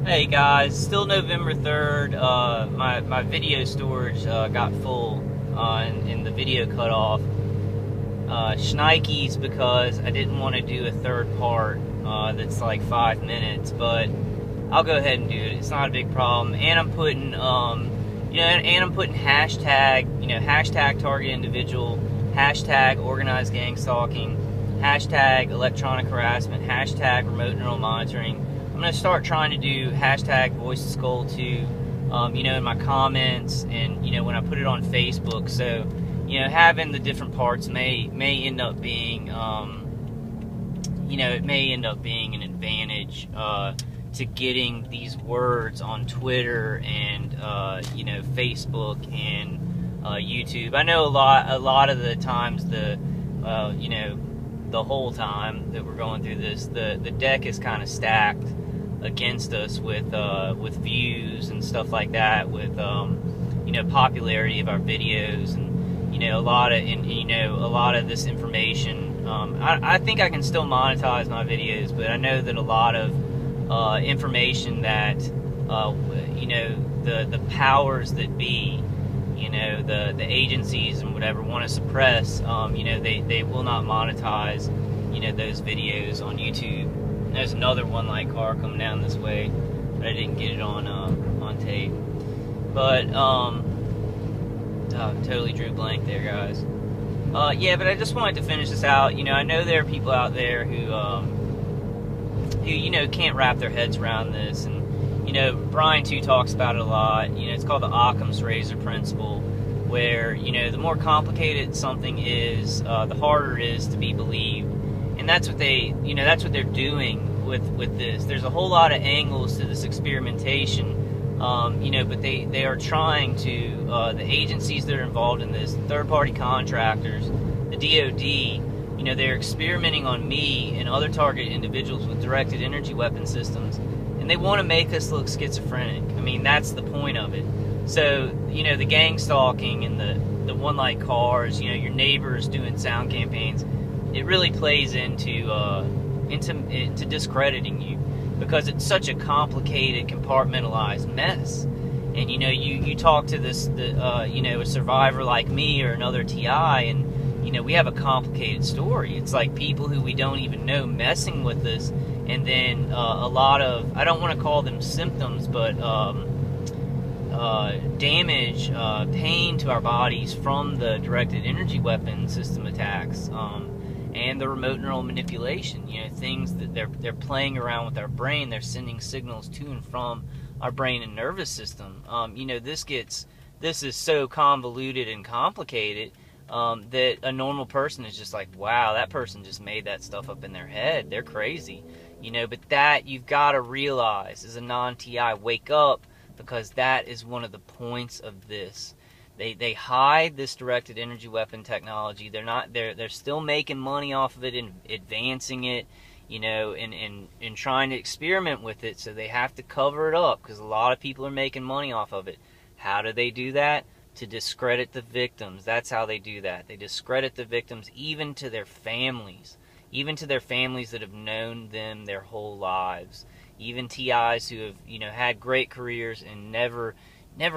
Hey guys, still November 3rd. My video storage got full and the video cut off. Schneike's because I didn't want to do a third part that's like 5 minutes, but I'll go ahead and do it. It's not a big problem. And I'm putting, and I'm putting hashtag, hashtag target individual, hashtag organized gang stalking, hashtag electronic harassment, hashtag remote neural monitoring. I'm going to start trying to do hashtag voice of skull too, in my comments and, when I put it on Facebook. So, having the different parts may end up being, it may end up being an advantage to getting these words on Twitter and, Facebook and YouTube. I know a lot of the times the whole time that we're going through this, the deck is kind of stacked against us with views and stuff like that, with popularity of our videos, and a lot of this information. I think I can still monetize my videos, but I know that a lot of information that the powers that be, the agencies and whatever want to suppress, they will not monetize those videos on YouTube. There's another one light car coming down this way, but I didn't get it on tape. But totally drew blank there, guys. Yeah, but I just wanted to finish this out. I know there are people out there who can't wrap their heads around this, and Brian too talks about it a lot. It's called the Occam's razor principle, where the more complicated something is, the harder it is to be believed. And that's what that's what they're doing with this. There's a whole lot of angles to this experimentation, but they are trying to, the agencies that are involved in this, third-party contractors, the DoD, they're experimenting on me and other target individuals with directed energy weapon systems, and they want to make us look schizophrenic. I mean, that's the point of it. So, the gang stalking and the one-light cars, your neighbors doing sound campaigns, it really plays into discrediting you, because it's such a complicated, compartmentalized mess. And you talk to a survivor like me or another TI, and we have a complicated story. It's like people who we don't even know messing with us, and then a lot of, I don't want to call them symptoms, but damage, pain to our bodies from the directed energy weapon system attacks. And the remote neural manipulation, things that they're playing around with our brain. They're sending signals to and from our brain and nervous system. This is so convoluted and complicated that a normal person is just like, wow, that person just made that stuff up in their head. They're crazy, But that you've got to realize as a non-TI, wake up, because that is one of the points of this. They hide this directed energy weapon technology. They're still making money off of it and advancing it, and trying to experiment with it. So they have to cover it up, because a lot of people are making money off of it. How do they do that? To discredit the victims. That's how they do that. They discredit the victims, even to their families that have known them their whole lives. Even TIs who have had great careers and never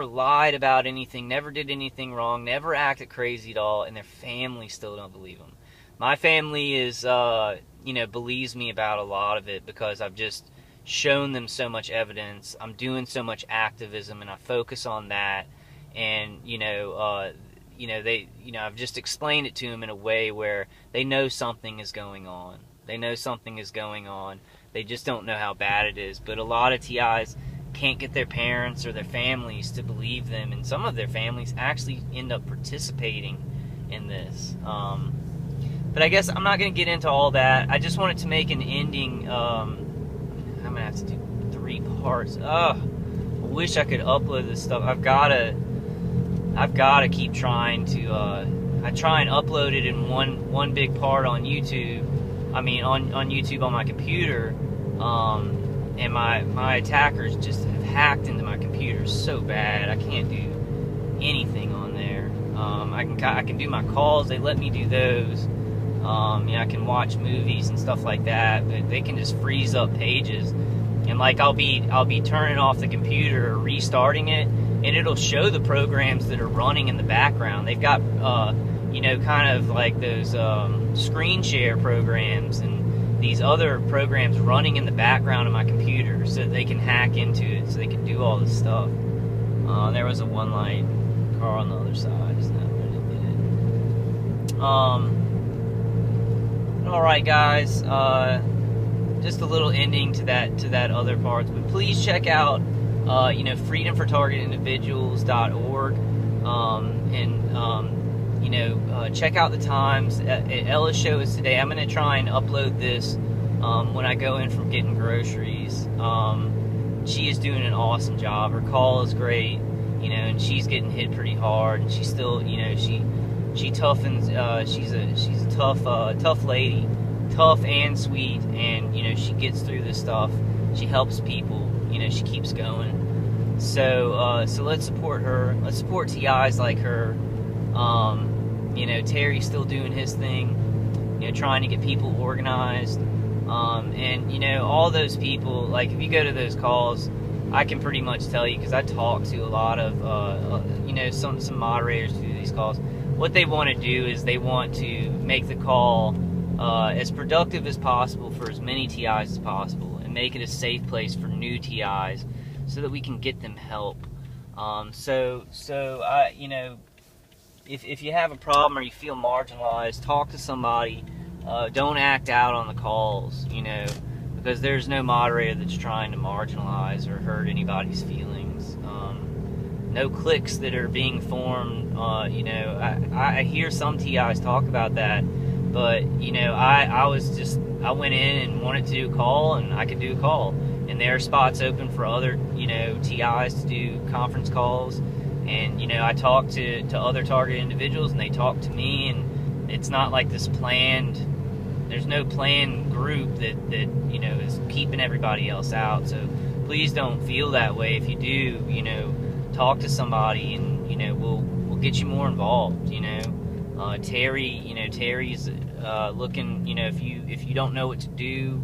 lied about anything, never did anything wrong, never acted crazy at all, and their family still don't believe them. My family is, believes me about a lot of it, because I've just shown them so much evidence. I'm doing so much activism, and I focus on that. And, I've just explained it to them in a way where they know something is going on. They know something is going on. They just don't know how bad it is. But a lot of TIs can't get their parents or their families to believe them, and some of their families actually end up participating in this. But I guess I'm not going to get into all that. I just wanted to make an ending. I'm going to have to do 3 parts. I wish I could upload this stuff. I've got to keep trying to. I try and upload it in one big part on YouTube. I mean, on YouTube on my computer. And my attackers just have hacked into my computer so bad I can't do anything on there. I can do my calls. They let me do those. I can watch movies and stuff like that, but they can just freeze up pages. and like I'll be turning off the computer or restarting it, and it'll show the programs that are running in the background. They've got you know, kind of like those screen share programs and these other programs running in the background of my computer so that they can hack into it, so they can do all this stuff. There was a one light car on the other side. Isn't that what it did? All right, guys. Just a little ending to that other part. But please check out, you know, freedomfortargetindividuals.org, and you know, check out the times. Ella's show is today. I'm going to try and upload this when I go in from getting groceries. She is doing an awesome job. Her call is great, you know, and she's getting hit pretty hard. And she's still, you know, she toughens. She's a tough lady, tough and sweet, and you know, she gets through this stuff. She helps people. You know, she keeps going. So so let's support her. Let's support TIs like her. You know, Terry's still doing his thing. You know, trying to get people organized. And you know, all those people, like if you go to those calls, I can pretty much tell you, because I talk to a lot of you know, some moderators who do these calls. What they want to do is they want to make the call as productive as possible for as many TIs as possible, and make it a safe place for new TIs so that we can get them help. So you know, if you have a problem or you feel marginalized, talk to somebody. Don't act out on the calls, you know, because there's no moderator that's trying to marginalize or hurt anybody's feelings. No cliques that are being formed. You know, I hear some TIs talk about that, but you know, I went in and wanted to do a call, and I could do a call, and there are spots open for other, you know, TIs to do conference calls, and you know, I talk to other target individuals, and they talk to me, and it's not like this planned. There's no planned group that you know, is keeping everybody else out. So please don't feel that way. If you do, you know, talk to somebody, and you know, we'll get you more involved. You know, Terry, you know, Terry's looking. You know, if you don't know what to do,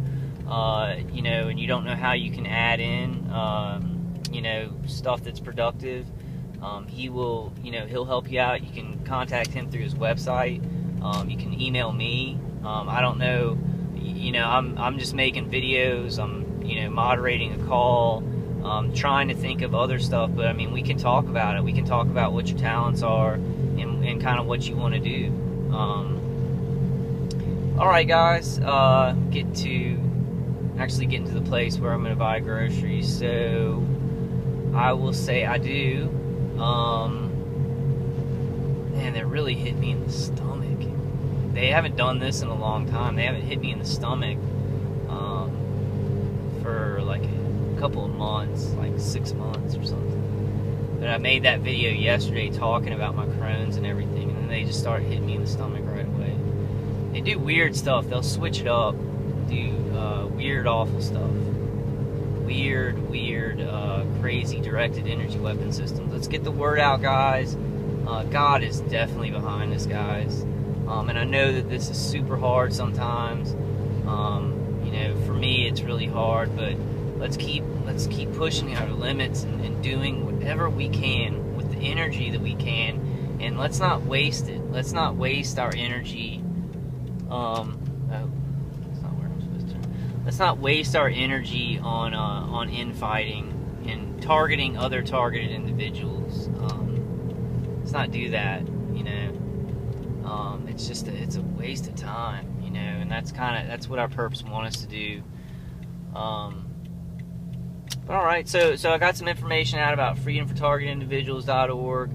you know, and you don't know how you can add in, you know, stuff that's productive, he will, you know, he'll help you out. You can contact him through his website. You can email me. I don't know, you know, I'm just making videos. I'm, you know, moderating a call. Trying to think of other stuff, but I mean, we can talk about it. We can talk about what your talents are and kind of what you want to do. All right, guys, getting to the place where I'm going to buy groceries. So I will say I do. Man, that really hit me in the stomach. They haven't done this in a long time. They haven't hit me in the stomach for like a couple of months, like 6 months or something. But I made that video yesterday talking about my Crohn's and everything, and then they just started hitting me in the stomach right away. They do weird stuff. They'll switch it up, do weird, awful stuff. Weird, crazy directed energy weapon systems. Let's get the word out, guys. God is definitely behind this, guys. And I know that this is super hard sometimes. You know, for me, it's really hard, but let's keep pushing our limits and doing whatever we can with the energy that we can, and let's not waste it. Let's not waste our energy. Oh, that's not where I'm supposed to. Let's not waste our energy on infighting and targeting other targeted individuals. Let's not do that. You know, it's just it's a waste of time. You know, and that's what our purpose wants us to do. Alright, so I got some information out about freedomfortargetindividuals.org,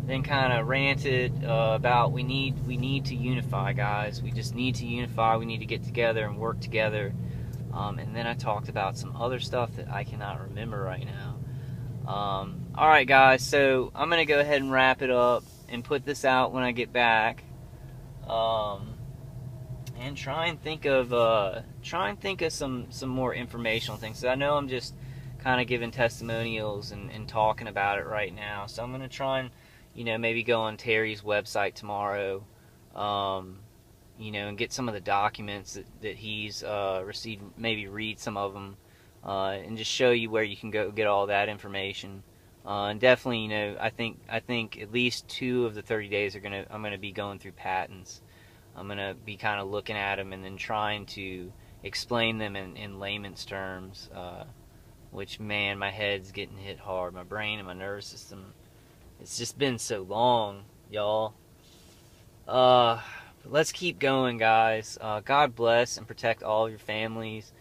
then kind of ranted about we need to unify, guys. We just need to unify. We need to get together and work together. And then I talked about some other stuff that I cannot remember right now. Alright, guys, so I'm going to go ahead and wrap it up and put this out when I get back. And try and think of some more informational things. So I know I'm just kind of giving testimonials and talking about it right now. So I'm going to try and, you know, maybe go on Terry's website tomorrow, you know, and get some of the documents that he's received, maybe read some of them, and just show you where you can go get all that information. And definitely, you know, I think at least 2 of the 30 days I'm gonna be going through patents. I'm gonna be kind of looking at them and then trying to explain them in layman's terms. Which, man, my head's getting hit hard. My brain and my nervous system. It's just been so long, y'all. Let's keep going, guys. God bless and protect all of your families.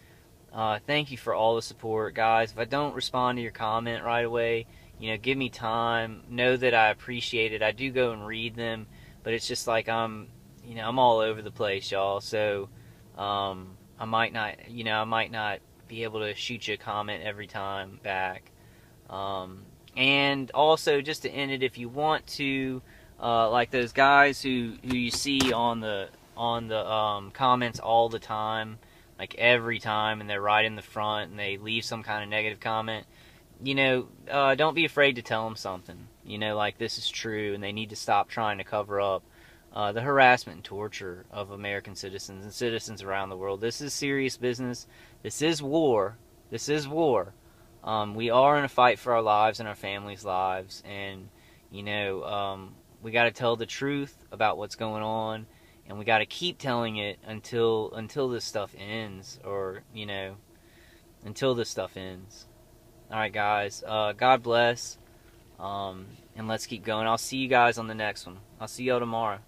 Thank you for all the support, guys. If I don't respond to your comment right away, you know, give me time. Know that I appreciate it. I do go and read them, but it's just like I'm all over the place, y'all. So, I might not be able to shoot you a comment every time back. And also, just to end it, if you want to, like those guys who you see on the comments all the time, like every time, and they're right in the front, and they leave some kind of negative comment, you know, don't be afraid to tell them something. You know, like, this is true, and they need to stop trying to cover up the harassment and torture of American citizens and citizens around the world. This is serious business. This is war. This is war. We are in a fight for our lives and our families' lives, and you know, we got to tell the truth about what's going on, and we got to keep telling it until this stuff ends, or you know, until this stuff ends. All right, guys. God bless, and let's keep going. I'll see you guys on the next one. I'll see y'all tomorrow.